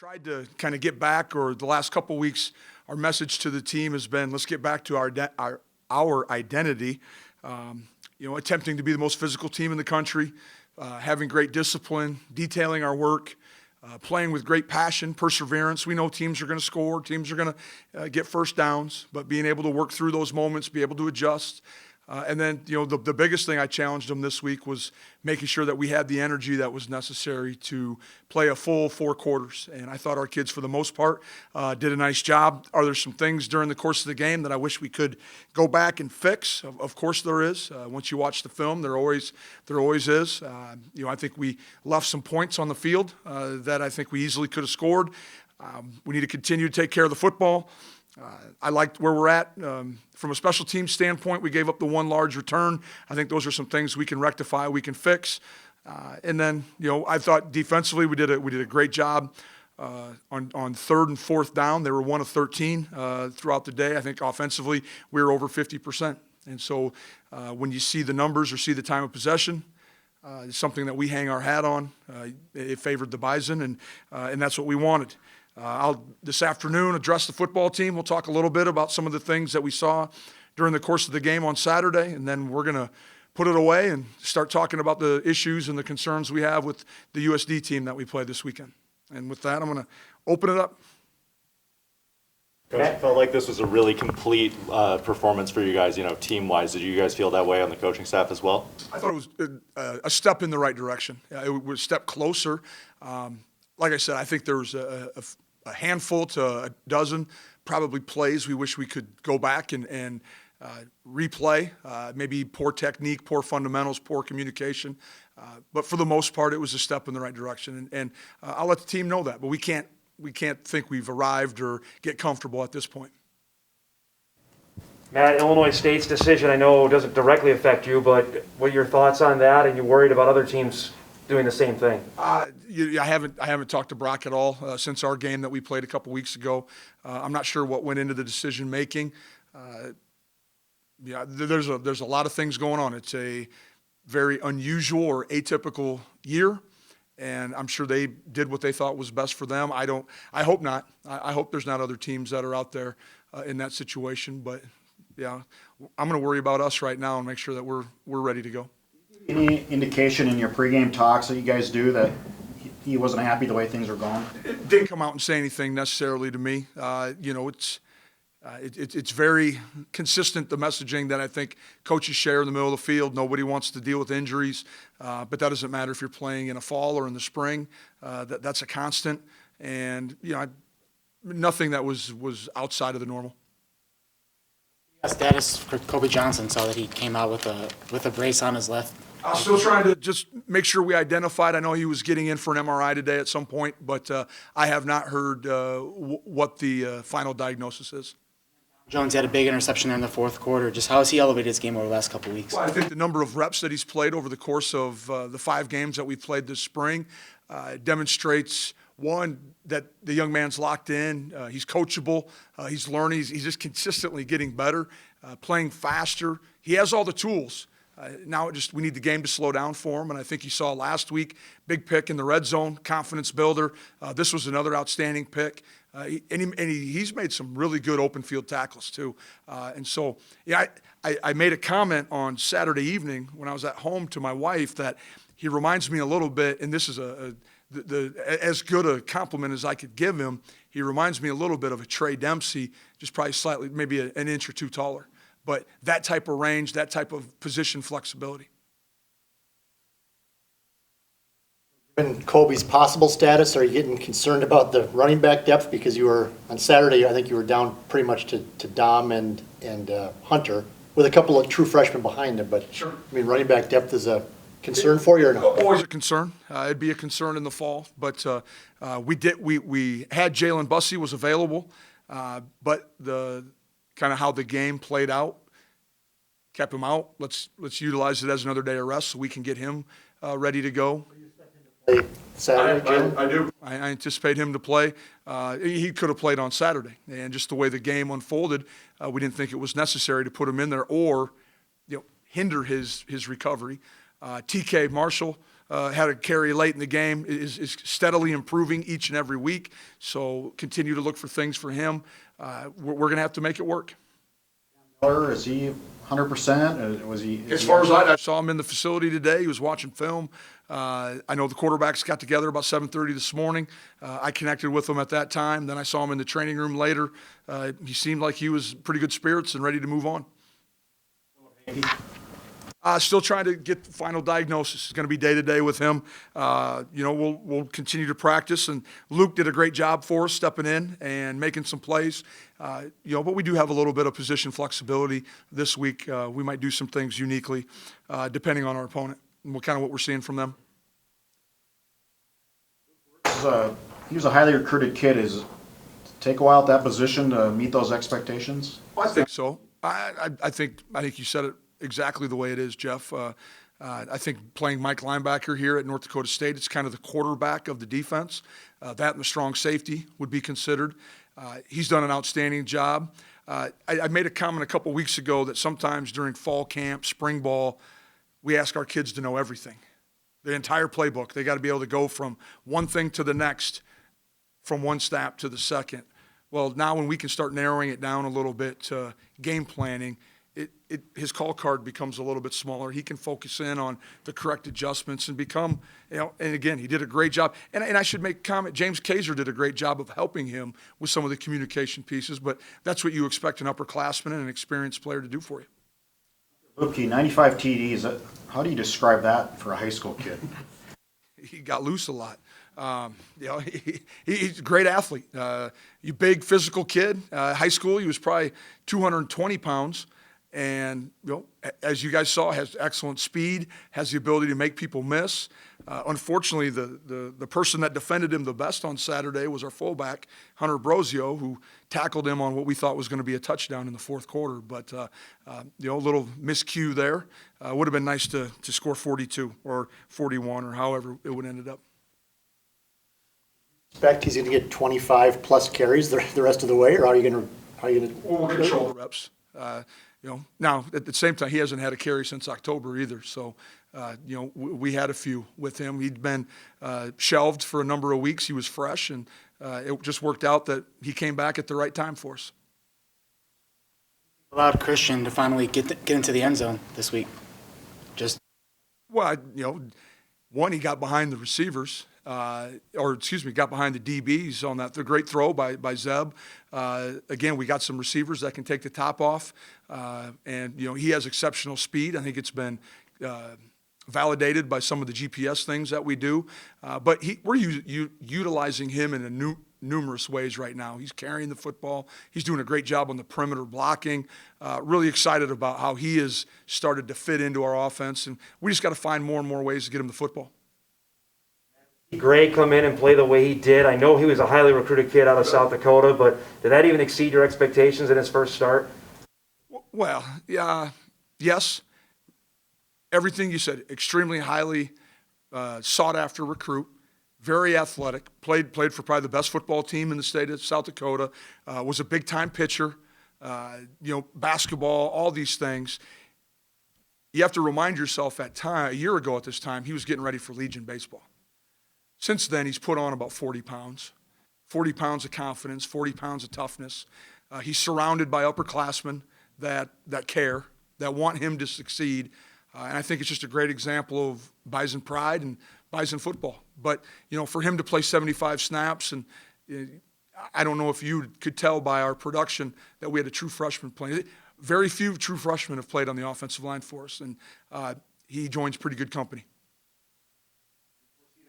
tried to kind of get back, or the last couple weeks, our message to the team has been, let's get back to our identity. Attempting to be the most physical team in the country, having great discipline, detailing our work, playing with great passion, perseverance. We know teams are going to score, teams are going to get first downs, but being able to work through those moments, be able to adjust. And then, the biggest thing I challenged them this week was making sure that we had the energy that was necessary to play a full 4 quarters. And I thought our kids, for the most part, did a nice job. Are there some things during the course of the game that I wish we could go back and fix? Of course there is. Once you watch the film, there always is. I think we left some points on the field that I think we easily could have scored. We need to continue to take care of the football. I liked where we're at. From a special team standpoint, we gave up the 1 large return. I think those are some things we can rectify, we can fix. And then, I thought defensively we did a great job on 3rd and 4th down. They were 1 of 13 throughout the day. I think offensively we were over 50%. And so when you see the numbers or see the time of possession, it's something that we hang our hat on. It favored the Bison, and that's what we wanted. I'll this afternoon address the football team. We'll talk a little bit about some of the things that we saw during the course of the game on Saturday, and then we're going to put it away and start talking about the issues and the concerns we have with the USD team that we play this weekend. And with that, I'm going to open it up. Coach, it felt like this was a really complete performance for you guys, team-wise. Did you guys feel that way on the coaching staff as well? I thought it was a step in the right direction. It was a step closer. Like I said, I think there was a handful to a dozen probably plays we wish we could go back and replay. Maybe poor technique, poor fundamentals, poor communication. But for the most part, it was a step in the right direction. And I'll let the team know that. But we can't think we've arrived or get comfortable at this point. Matt, Illinois State's decision I know doesn't directly affect you, but what are your thoughts on that? And you worried about other teams doing the same thing? I haven't talked to Brock at all since our game that we played a couple weeks ago. I'm not sure what went into the decision making. There's a lot of things going on. It's a very unusual or atypical year, and I'm sure they did what they thought was best for them. I hope not. I hope there's not other teams that are out there in that situation. But yeah, I'm going to worry about us right now and make sure that we're ready to go. Any indication in your pregame talks that you guys do that he wasn't happy the way things are going? It didn't come out and say anything necessarily to me. It's very consistent, the messaging that I think coaches share in the middle of the field. Nobody wants to deal with injuries, but that doesn't matter if you're playing in the fall or in the spring. That's a constant, and nothing that was outside of the normal. Status for Kobe Johnson, saw that he came out with a brace on his left. I'm still trying to just make sure we identified. I know he was getting in for an MRI today at some point, but I have not heard what the final diagnosis is. Jones had a big interception there in the 4th quarter. Just how has he elevated his game over the last couple of weeks? Well, I think the number of reps that he's played over the course of the 5 games that we played this spring demonstrates, one, that the young man's locked in. He's coachable. He's learning. He's just consistently getting better, playing faster. He has all the tools. Now we need the game to slow down for him, and I think you saw last week, big pick in the red zone, confidence builder. This was another outstanding pick. He's made some really good open field tackles too. And so, I made a comment on Saturday evening when I was at home to my wife that he reminds me a little bit, and this is as good a compliment as I could give him. He reminds me a little bit of a Trey Dempsey, just probably slightly, maybe an inch or 2 taller. But that type of range, that type of position flexibility. Given Kobe's possible status, are you getting concerned about the running back depth? Because you were, on Saturday, I think you were down pretty much to Dom and Hunter, with a couple of true freshmen behind him. But, sure. Running back depth is a concern for you or not? Always a concern. It'd be a concern in the fall. But we had Jalen Bussey was available, but the kind of how the game played out kept him out. Let's utilize it as another day of rest so we can get him ready to go. Saturday, Jalen? I do. I anticipate him to play. He could have played on Saturday, and just the way the game unfolded, we didn't think it was necessary to put him in there or hinder his recovery. TK Marshall had a carry late in the game, is steadily improving each and every week. So continue to look for things for him. We're going to have to make it work. Miller, is he 100%? Was he? As far as I saw him in the facility today, he was watching film. I know the quarterbacks got together about 7:30 this morning. I connected with him at that time. Then I saw him in the training room later. He seemed like he was pretty good spirits and ready to move on. Still trying to get the final diagnosis. It's going to be day to day with him. We'll continue to practice, and Luke did a great job for us stepping in and making some plays. But we do have a little bit of position flexibility this week. We might do some things uniquely, depending on our opponent and what we're seeing from them. He was a highly recruited kid. Is it take a while at that position to meet those expectations? I think so. I think you said it exactly the way it is, Jeff. I think playing Mike linebacker here at North Dakota State, it's kind of the quarterback of the defense. That and the strong safety would be considered. He's done an outstanding job. I made a comment a couple weeks ago that sometimes during fall camp, spring ball, we ask our kids to know everything, the entire playbook. They got to be able to go from one thing to the next, from one snap to the second. Well, now when we can start narrowing it down a little bit to game planning, his call card becomes a little bit smaller. He can focus in on the correct adjustments and become, and again, he did a great job. And I should make a comment, James Kaiser did a great job of helping him with some of the communication pieces, but that's what you expect an upperclassman and an experienced player to do for you. Luke, 95 TDs. How do you describe that for a high school kid? He got loose a lot. He's a great athlete. You big physical kid. High school, he was probably 220 pounds. And, as you guys saw, has excellent speed, has the ability to make people miss. Unfortunately, the person that defended him the best on Saturday was our fullback, Hunter Brosio, who tackled him on what we thought was going to be a touchdown in the fourth quarter. But, a little miscue there. Would have been nice to score 42 or 41 or however it would have ended up. Expect he's going to get 25 plus carries the rest of the way, or how are you going to? We'll control the reps. Now at the same time, he hasn't had a carry since October either. So, we had a few with him. He'd been shelved for a number of weeks. He was fresh, and it just worked out that he came back at the right time for us. Allowed Christian to finally get into the end zone this week. One, he got behind the receivers. Got behind the DBs on that. The great throw by Zeb. Again, we got some receivers that can take the top off, and he has exceptional speed. I think it's been validated by some of the GPS things that we do. But we're utilizing him in numerous ways right now. He's carrying the football. He's doing a great job on the perimeter blocking. Really excited about how he has started to fit into our offense, and we just got to find more and more ways to get him the football. Gray come in and play the way he did. I know he was a highly recruited kid out of South Dakota, but did that even exceed your expectations in his first start? Well, yeah, yes. Everything you said, extremely highly sought-after recruit, very athletic, played for probably the best football team in the state of South Dakota, was a big-time pitcher, basketball, all these things. You have to remind yourself a year ago at this time, he was getting ready for Legion baseball. Since then, he's put on about 40 pounds of confidence, 40 pounds of toughness. He's surrounded by upperclassmen that care, that want him to succeed. And I think it's just a great example of Bison pride and Bison football. But, for him to play 75 snaps, and I don't know if you could tell by our production that we had a true freshman playing. Very few true freshmen have played on the offensive line for us, and he joins pretty good company.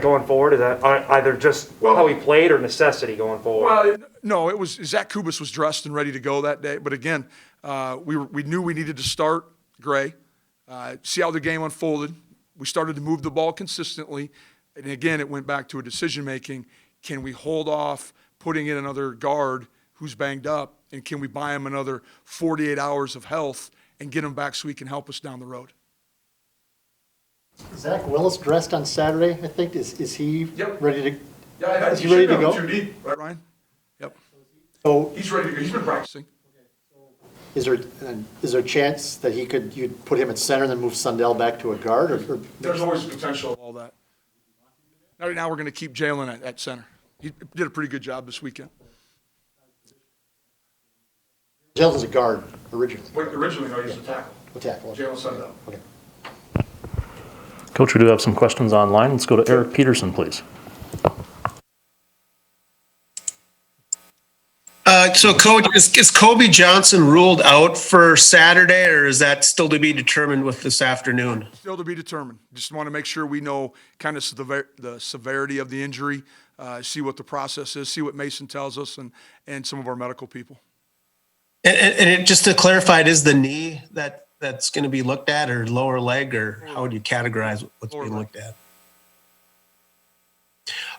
Going forward, is that either just how he played or necessity going forward? Well, no, it was Zach Kubas was dressed and ready to go that day. But again, we knew we needed to start Gray, see how the game unfolded. We started to move the ball consistently. And again, it went back to a decision making. Can we hold off putting in another guard who's banged up? And can we buy him another 48 hours of health and get him back so he can help us down the road? Zach Willis dressed on Saturday, I think. Is he ready to? Yeah, is he ready to go? Right, Ryan? Yep. So He's ready to go. He's been practicing. Is there a chance that you'd put him at center and then move Sundell back to a guard? Or There's always potential of all that. Right now, we're going to keep Jalen at center. He did a pretty good job this weekend. Jalen's a guard originally. Originally, no, he was a tackle. A tackle. Jalen Sundell. Okay. Coach, we do have some questions online. Let's go to Eric Peterson, please. So, Coach, is Kobe Johnson ruled out for Saturday, or is that still to be determined with this afternoon? Still to be determined. Just want to make sure we know kind of the severity of the injury, see what the process is, see what Mason tells us, and some of our medical people. And just to clarify, it is the knee that's going to be looked at, or lower leg, or how would you categorize what's being looked at?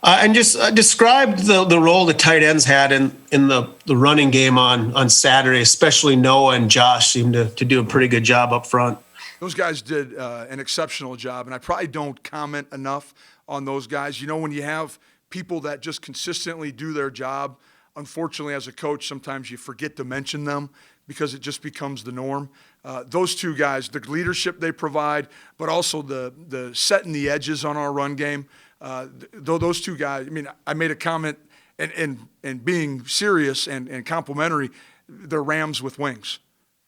And just describe the role the tight ends had in the running game on Saturday, especially Noah and Josh seemed to do a pretty good job up front. Those guys did an exceptional job, and I probably don't comment enough on those guys. You know, when you have people that just consistently do their job, unfortunately, as a coach, sometimes you forget to mention them because it just becomes the norm. Those two guys, the leadership they provide, but also the setting the edges on our run game, those two guys, I mean, I made a comment, and being serious and complimentary, they're Rams with wings.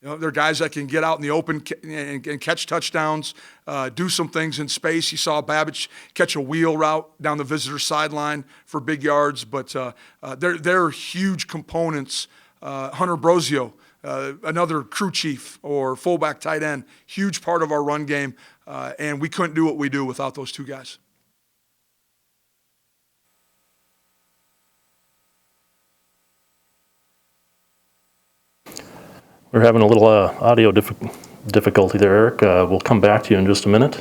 You know, they're guys that can get out in the open and catch touchdowns, do some things in space. You saw Babbage catch a wheel route down the visitor sideline for big yards, but they're huge components. Hunter Brosio, another crew chief or fullback tight end, huge part of our run game, and we couldn't do what we do without those two guys. We're having a little audio difficulty there, Eric. We'll come back to you in just a minute.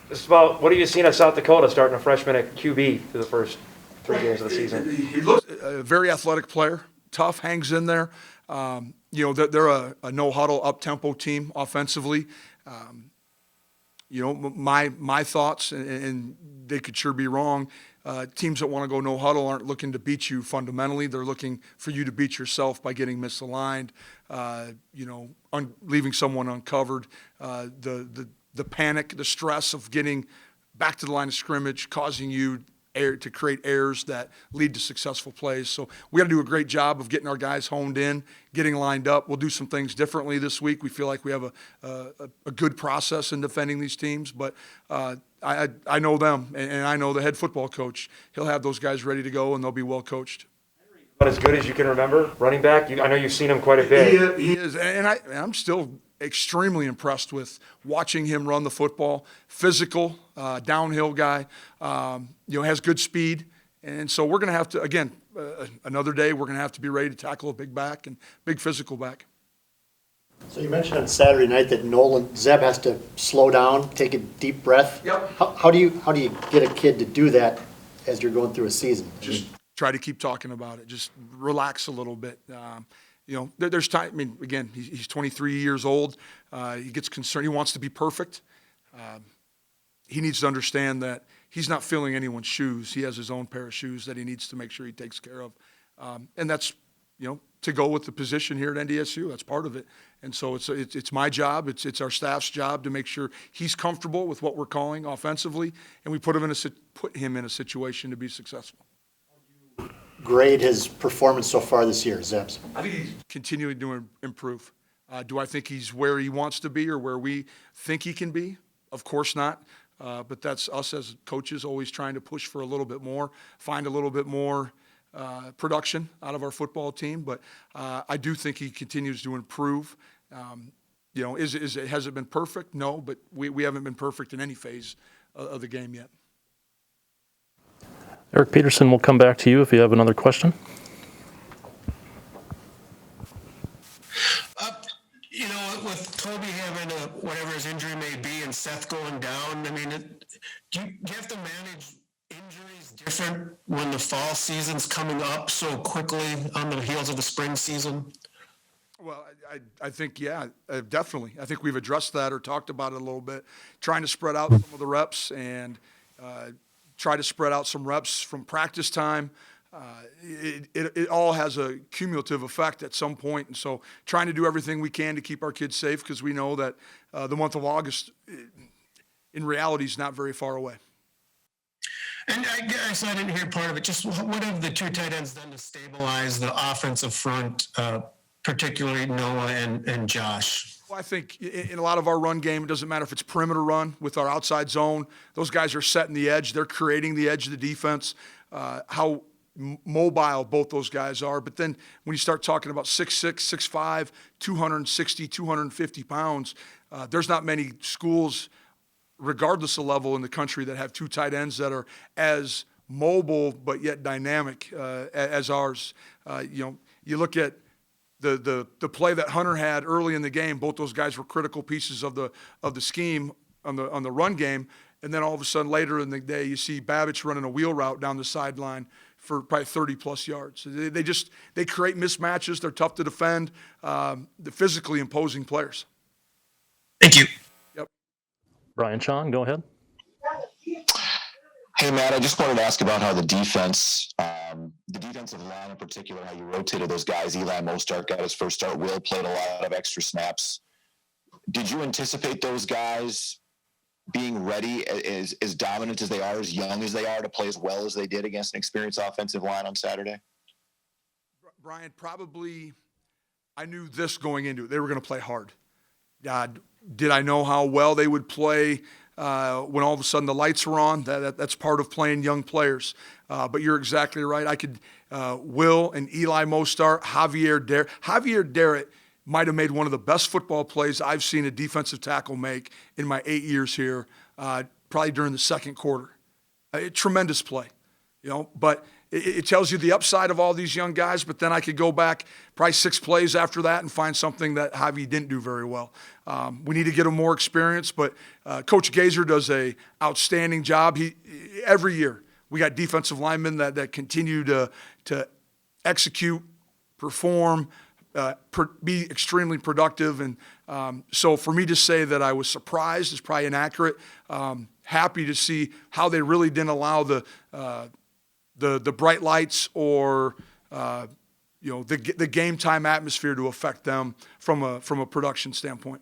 Just about, what have you seen at South Dakota starting a freshman at QB through the first 3 games of the season? He looks a very athletic player, tough, hangs in there. You know, they're a no-huddle, up-tempo team offensively. You know, my thoughts, and they could sure be wrong, teams that want to go no-huddle aren't looking to beat you fundamentally. They're looking for you to beat yourself by getting misaligned, you know, leaving someone uncovered, the panic, the stress of getting back to the line of scrimmage, causing you to create errors that lead to successful plays. So we got to do a great job of getting our guys honed in, getting lined up. We'll do some things differently this week. We feel like we have a good process in defending these teams, but I know them, and I know the head football coach. He'll have those guys ready to go, and they'll be well coached. But as good as you can remember, running back, I know you've seen him quite a bit. He is, and I'm still extremely impressed with watching him run the football. Physical, downhill guy, you know, has good speed. And so we're going to have to, again, another day, we're going to have to be ready to tackle a big back and big physical back. So you mentioned on Saturday night that Zeb has to slow down, take a deep breath. Yep. How do you get a kid to do that as you're going through a season? Just try to keep talking about it. Just relax a little bit. You know, there's time. I mean, again, he's 23 years old. He gets concerned. He wants to be perfect. He needs to understand that he's not filling anyone's shoes. He has his own pair of shoes that he needs to make sure he takes care of. And that's, you know, to go with the position here at NDSU. That's part of it. And so it's my job. It's our staff's job to make sure he's comfortable with what we're calling offensively, and we put him in a situation to be successful. Grade his performance so far this year, Zeb's? I think he's continuing to improve. Do I think he's where he wants to be or where we think he can be? Of course not. But that's us as coaches always trying to push for a little bit more, find a little bit more production out of our football team. But I do think he continues to improve. You know, has it been perfect? No, but we haven't been perfect in any phase of the game yet. Eric Peterson, we'll come back to you if you have another question. You know, with Toby having whatever his injury may be and Seth going down, I mean, do you have to manage injuries different when the fall season's coming up so quickly on the heels of the spring season? Well, I think, yeah, definitely. I think we've addressed that or talked about it a little bit, trying to spread out some of the reps and try to spread out some reps from practice time. It all has a cumulative effect at some point, and so trying to do everything we can to keep our kids safe, because we know that the month of August, in reality, is not very far away. And I guess I didn't hear part of it. Just what have the two tight ends done to stabilize the offensive front, particularly Noah and Josh? Well, I think in a lot of our run game, it doesn't matter if it's perimeter run with our outside zone. Those guys are setting the edge. They're creating the edge of the defense. How mobile both those guys are. But then when you start talking about 6'6", 6'5", 260, 250 pounds, there's not many schools, regardless of level in the country, that have two tight ends that are as mobile but yet dynamic as ours. You look at the play that Hunter had early in the game. Both those guys were critical pieces of the scheme on the run game. And then all of a sudden later in the day, you see Babich running a wheel route down the sideline for probably 30-plus yards. They create mismatches. They're tough to defend. They're physically imposing players. Thank you. Yep. Brian Chong, go ahead. Hey, Matt, I just wanted to ask about how the defense, the defensive line in particular, how you rotated those guys. Eli Mostart got his first start. Will played a lot of extra snaps. Did you anticipate those guys being ready, as dominant as they are, as young as they are, to play as well as they did against an experienced offensive line on Saturday? Brian, probably I knew this going into it. They were going to play hard. Did I know how well they would play when all of a sudden the lights were on? That's part of playing young players. But you're exactly right. I could Will and Eli Mostart, Javier Derritt might have made one of the best football plays I've seen a defensive tackle make in my 8 years here, probably during the second quarter. A tremendous play, but it tells you the upside of all these young guys, but then I could go back probably 6 plays after that and find something that Javi didn't do very well. We need to get him more experience, but Coach Gazer does a outstanding job. Every year we got defensive linemen that continue to execute, perform, be extremely productive. And so for me to say that I was surprised is probably inaccurate. Happy to see how they really didn't allow the bright lights or the game time atmosphere to affect them from a production standpoint.